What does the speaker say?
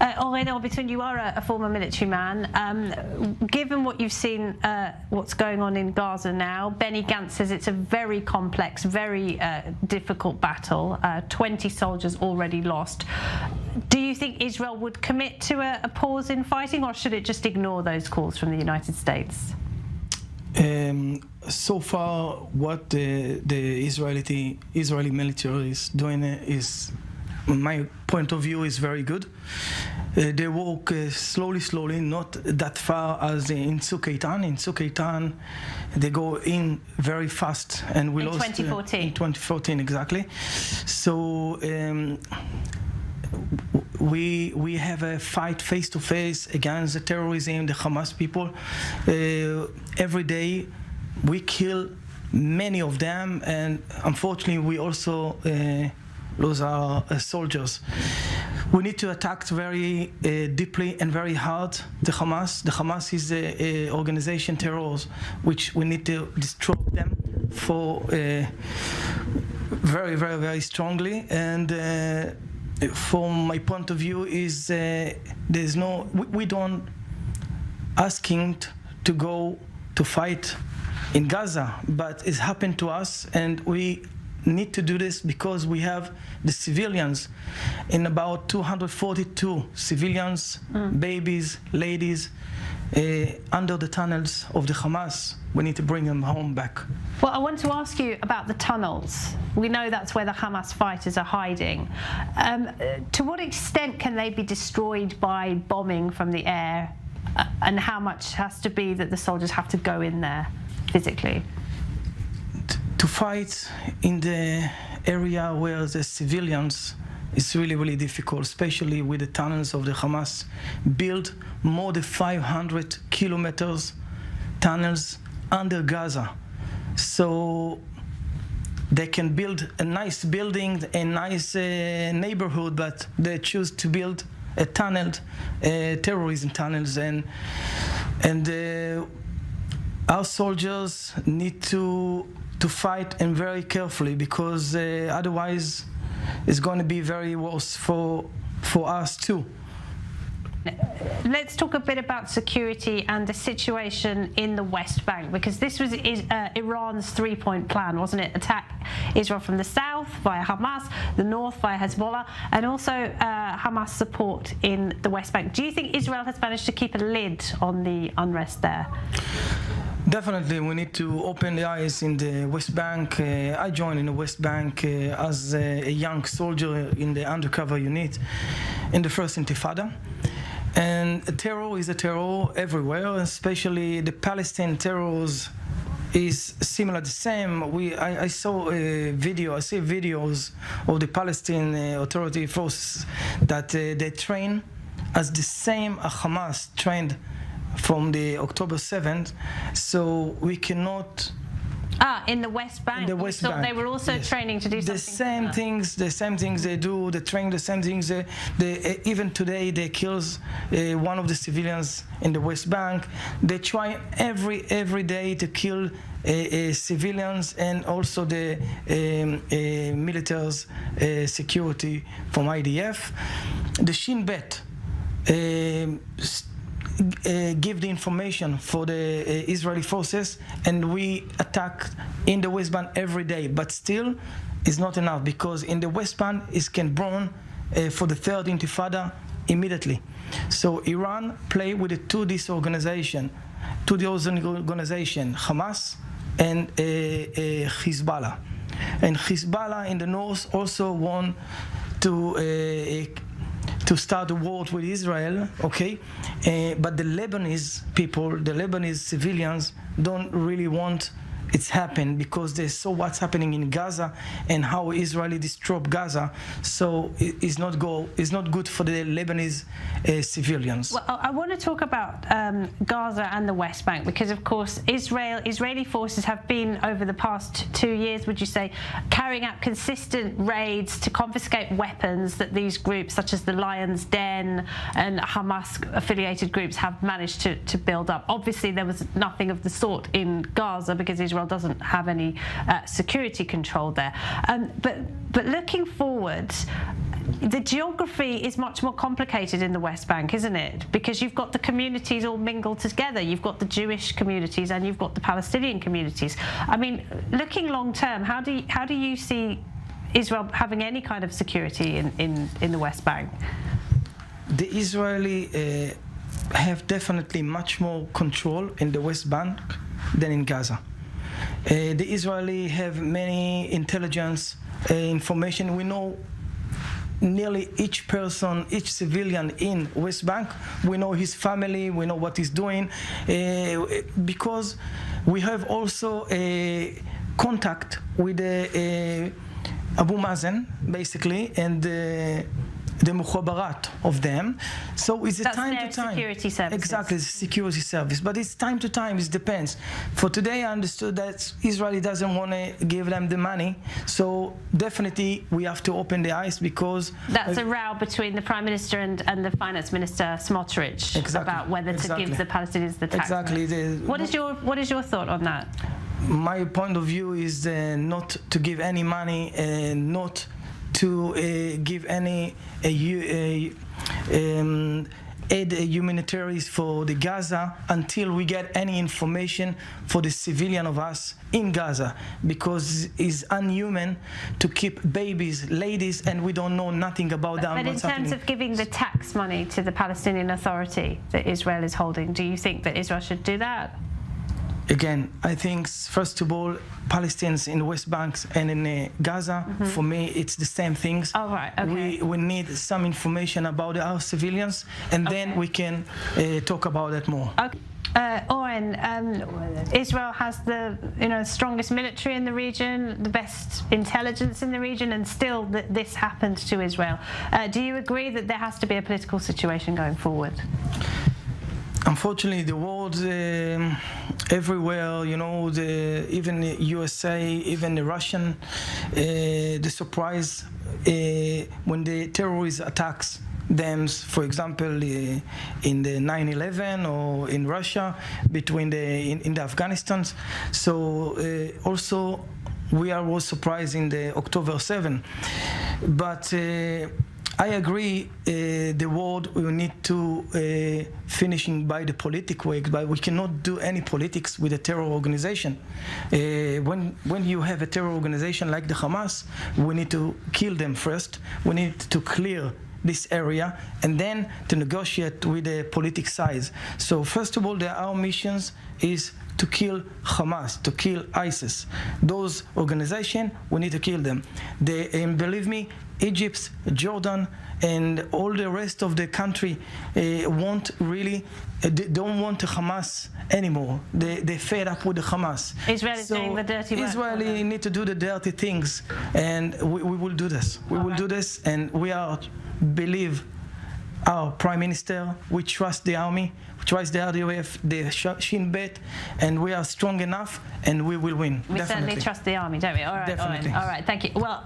Oren or Bittoun, you are a former military man. Given what you've seen, what's going on in Gaza now, Benny Gantz says it's a very complex, very difficult battle. 20 soldiers already lost. Do you think Israel would commit to a pause in fighting, or should it just ignore those calls from the United States? So far, what the Israeli military is doing is, in my point of view, is very good. They walk slowly, not that far as in Tzuk In Tzuk they go in very fast, and we lost 2014. In 2014, exactly. So we have a fight face to face against the terrorism, the Hamas people. Every day we kill many of them, and unfortunately we also lose our soldiers. We need to attack very deeply and very hard the Hamas. The Hamas is an organization terror, which we need to destroy them for very strongly. And from my point of view, is there's no, we don't asking to go to fight in Gaza, but it's happened to us, and we need to do this because we have the civilians, in about 242 civilians, babies, ladies, under the tunnels of the Hamas. We need to bring them home back. Well, I want to ask you about the tunnels. We know that's where the Hamas fighters are hiding. To what extent can they be destroyed by bombing from the air, and how much has to be that the soldiers have to go in there physically? To fight in the area where the civilians is really difficult, especially with the tunnels of the Hamas. Build more than 500 kilometers tunnels under Gaza, so they can build a nice building, a nice neighborhood, but they choose to build a tunnel, terrorism tunnels, and our soldiers need to fight, and very carefully, because otherwise it's going to be very worse for us too. Let's talk a bit about security and the situation in the West Bank, because this was Iran's three-point plan, wasn't it? Attack Israel from the south via Hamas, the north via Hezbollah, and also Hamas support in the West Bank. Do you think Israel has managed to keep a lid on the unrest there? Definitely, we need to open the eyes in the West Bank. I joined in the West Bank as a young soldier in the undercover unit in the first Intifada. And terror is a terror everywhere, especially the Palestinian terrors is similar, the same. I saw a video, I see videos of the Palestinian Authority forces that they train as the same Hamas trained from the October 7th, so we cannot. In the West Bank. In the West Bank. They were also training to do something. The same things they do. They train the same things. Even today, they kill one of the civilians in the West Bank. They try every day to kill civilians, and also the military's security from IDF. The Shin Bet give the information for the Israeli forces, and we attack in the West Bank every day, but still it's not enough, because in the West Bank it can burn for the third Intifada immediately. So Iran play with the two organizations, Hamas and Hezbollah. And Hezbollah in the north also want to start a war with Israel, okay? But the Lebanese people, the Lebanese civilians, don't really want it's happened, because they saw what's happening in Gaza and how Israeli destroyed Gaza. So it's not good for the Lebanese civilians. Well, I want to talk about Gaza and the West Bank, because of course Israeli forces have been, over the past 2 years, would you say, carrying out consistent raids to confiscate weapons that these groups such as the Lion's Den and Hamas affiliated groups have managed to build up. Obviously there was nothing of the sort in Gaza, because Israel doesn't have any security control there. But looking forward, the geography is much more complicated in the West Bank, isn't it? Because you've got the communities all mingled together. You've got the Jewish communities and you've got the Palestinian communities. I mean, looking long term, how do you see Israel having any kind of security in the West Bank? The Israeli have definitely much more control in the West Bank than in Gaza. The Israeli have many intelligence information. We know nearly each person, each civilian in West Bank. We know his family, we know what he's doing, because we have also a contact with Abu Mazen, basically, and the mukhabarat of them. So it's That's time their to time. security services. Exactly, it's a security service. But it's time to time, it depends. For today, I understood that Israel doesn't want to give them the money. So definitely we have to open the eyes, because that's a row between the Prime Minister and the Finance Minister Smotrich about whether to give the Palestinians the tax. Exactly. What is your thought on that? My point of view is not to give any money and not to give any aid humanitarians for the Gaza until we get any information for the civilian of us in Gaza, because it's inhuman to keep babies, ladies, and we don't know nothing about them. But in terms of giving the tax money to the Palestinian Authority that Israel is holding, do you think that Israel should do that? Again, I think, first of all, Palestinians in the West Bank and in Gaza, for me, it's the same things. Oh, right, okay. We need some information about our civilians, and then we can talk about it more. Okay. Oren, Israel has the strongest military in the region, the best intelligence in the region, and still this happened to Israel. Do you agree that there has to be a political situation going forward? Unfortunately, the world everywhere, even the USA, even the Russian, the surprise when the terrorist attacks them, for example, in the 9/11 or in Russia, in the Afghanistan. So also we are surprised in the October 7. But I agree, the world will need to finishing by the political way, but we cannot do any politics with a terror organization. When you have a terror organization like the Hamas, we need to kill them first. We need to clear this area and then to negotiate with the political sides. So first of all, our missions is to kill Hamas, to kill ISIS. Those organizations, we need to kill them. And believe me, Egypt, Jordan, and all the rest of the country they don't want the Hamas anymore. They fed up with the Hamas. Israel is doing the dirty work. Israel need to do the dirty things, and we will do this. We will do this, and we believe our Prime Minister. We trust the army. We trust the RDF, the Shin Bet, and we are strong enough, and we will win. We certainly trust the army, don't we? All right, Definitely. Oren. All right, thank you. Well.